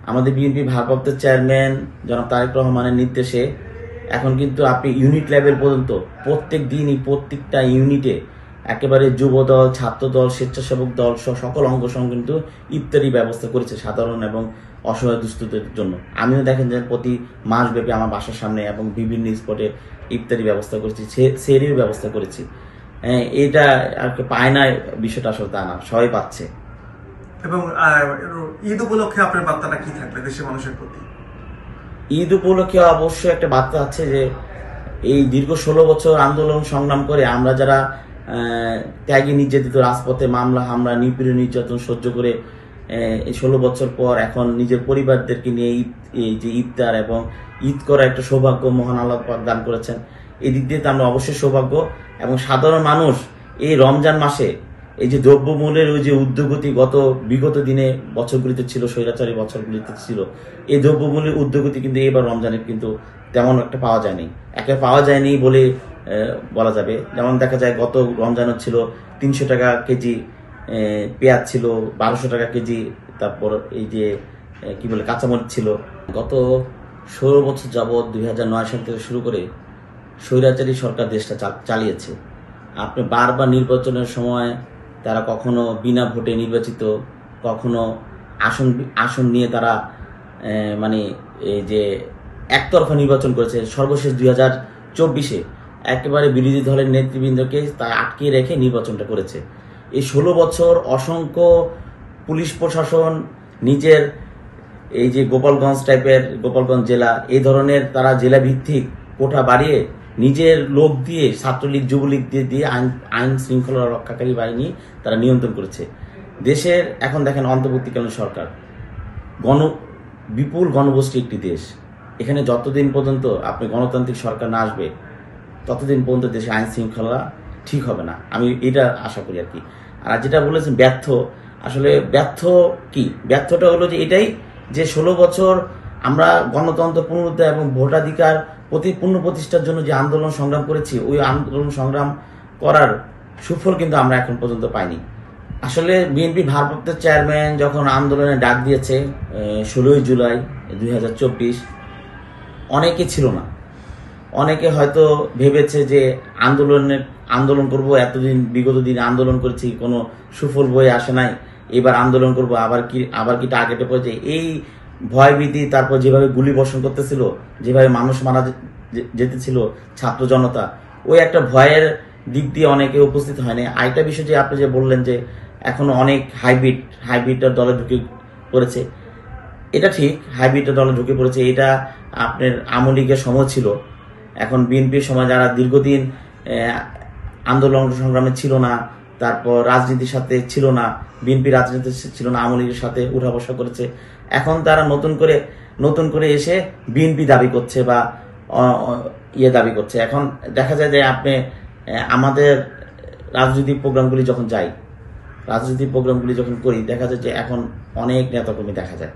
আমাদের বিএনপি ভারপ্রাপ্ত চেয়ারম্যান জনাব তারেক রহমানের নির্দেশে এখন কিন্তু আপনি ইউনিট লেভেল পর্যন্ত প্রত্যেক দিনই প্রত্যেকটা ইউনিটে একেবারে যুবদল, ছাত্রদল, স্বেচ্ছাসেবক দল সহ সকল অঙ্গ সংগঠন কিন্তু ইফতারি ব্যবস্থা করেছে সাধারণ এবং অসহায় দুস্থদের জন্য। আমিও দেখেন যে প্রতি মাসব্যাপী আমার বাসার সামনে এবং বিভিন্ন স্পটে ইফতারি ব্যবস্থা করেছি, সেহরির ব্যবস্থা করেছি। এটা আর কি পায় না, বিষয়টা আসলে তা না, সবাই পাচ্ছে। এবং ঈদ উপলক্ষে আপনার বার্তাটা কি থাকবে দেশের মানুষের প্রতি? ঈদ উপলক্ষে অবশ্যই একটা বার্তা আছে যে এই দীর্ঘ 16 বছর আন্দোলন সংগ্রাম করে আমরা যারা ত্যাগী নির্যাতিত, রাজপথে মামলা হামলা নিপীড়ন নির্যাতন সহ্য করে এই 16 বছর পর এখন নিজের পরিবারদেরকে নিয়ে এই যে ইফতার এবং ঈদ করা একটা সৌভাগ্য মহান আল্লাহ পাক দান করেছেন। এই দিক দিয়ে তো আমরা অবশ্যই সৌভাগ্য। এবং সাধারণ মানুষ এই রমজান মাসে এই যে দ্রব্যমূল্যের ওই যে ঊর্ধ্বগতি বিগত দিনে বছরগুলিতে ছিল, স্বৈরাচারী বছরগুলিতে ছিল, এই দ্রব্যমূল্যের ঊর্ধ্বগতি কিন্তু এবার রমজানে কিন্তু তেমন একটা পাওয়া যায়নি, পাওয়া যায়নি বলে বলা যাবে। যেমন দেখা যায় গত রমজানও ছিল 300 টাকা কেজি পেঁয়াজ ছিল, 1200 টাকা কেজি, তারপর এই যে কি বলে কাঁচামরিচ ছিল। গত 16 বছর যাবৎ 2009 সাল থেকে শুরু করে স্বৈরাচারী সরকার দেশটা চালিয়েছে। আপনি বারবার নির্বাচনের সময় তারা কখনো বিনা ভোটে নির্বাচিত, কখনো আসন নিয়ে তারা মানে এই যে একতরফা নির্বাচন করেছে। সর্বশেষ 2024-এ একেবারে বিরোধী দলের নেতৃবৃন্দকে তা আটকে রেখে নির্বাচনটা করেছে। এই 16 বছর অসংখ্য পুলিশ প্রশাসন নিজের এই যে গোপালগঞ্জ জেলা, এই ধরনের তারা জেলা ভিত্তিক কোঠা বাড়িয়ে নিজের লোক দিয়ে, ছাত্রলীগ যুবলীগ দিয়ে আইন শৃঙ্খলা রক্ষাকারী বাহিনী তারা নিয়ন্ত্রণ করেছে দেশের। এখন দেখেন অন্তর্বর্তীকালীন সরকার বিপুল গণগোষ্ঠী একটি দেশ। এখানে যতদিন পর্যন্ত আপনি গণতান্ত্রিক সরকার না আসবে ততদিন পর্যন্ত দেশে আইন শৃঙ্খলা ঠিক হবে না, আমি এটা আশা করি আর কি। আর যেটা বলেছেন ব্যর্থ, আসলে ব্যর্থ কি? ব্যর্থটা হলো যে এটাই যে 16 বছর আমরা গণতন্ত্র পুনরুদ্ধার এবং ভোটাধিকার পূর্ণ প্রতিষ্ঠার জন্য যে আন্দোলন সংগ্রাম করেছি, ওই আন্দোলন সংগ্রাম করার সুফল কিন্তু আমরা এখন পর্যন্ত পাইনি। আসলে বিএনপি ভারপ্রাপ্ত চেয়ারম্যান যখন আন্দোলনে ডাক দিয়েছে 16 জুলাই 2024, অনেকে ছিল না, অনেকে হয়তো ভেবেছে যে আন্দোলন করব, এতদিন বিগত দিন আন্দোলন করেছি, কোনো সুফল বয়ে আসে নাই, এবার আন্দোলন করব আবার কি টার্গেটে পড়েছে। এই ভয়ভীতি, তারপর যেভাবে গুলি বর্ষণ করতেছিল, যেভাবে মানুষ মারা যেতেছিল ছাত্র জনতা, ওই একটা ভয়ের দিক দিয়ে অনেকে উপস্থিত হয়নি। আরেকটা বিষয় যে আপনি যে বললেন যে এখনো অনেক হাইব্রিডের দলে ঢুকে পড়েছে, এটা ঠিক, হাইব্রিডের দলে ঢুকে পড়েছে। এটা আপনার আওয়ামী লীগের সময় ছিল, এখন বিএনপির সময় যারা দীর্ঘদিন আন্দোলন সংগ্রামে ছিল না, তারপর রাজনীতির সাথে ছিল না, বিএনপি রাজনীতি ছিল না, আওয়ামী লীগের সাথে উঠা বসা করেছে, এখন তারা নতুন করে এসে বিএনপি দাবি করছে বা দাবি করছে। এখন দেখা যায় যে আপনি আমাদের রাজনৈতিক প্রোগ্রামগুলি যখন করি, দেখা যায় যে এখন অনেক নেতাকর্মী দেখা যায়।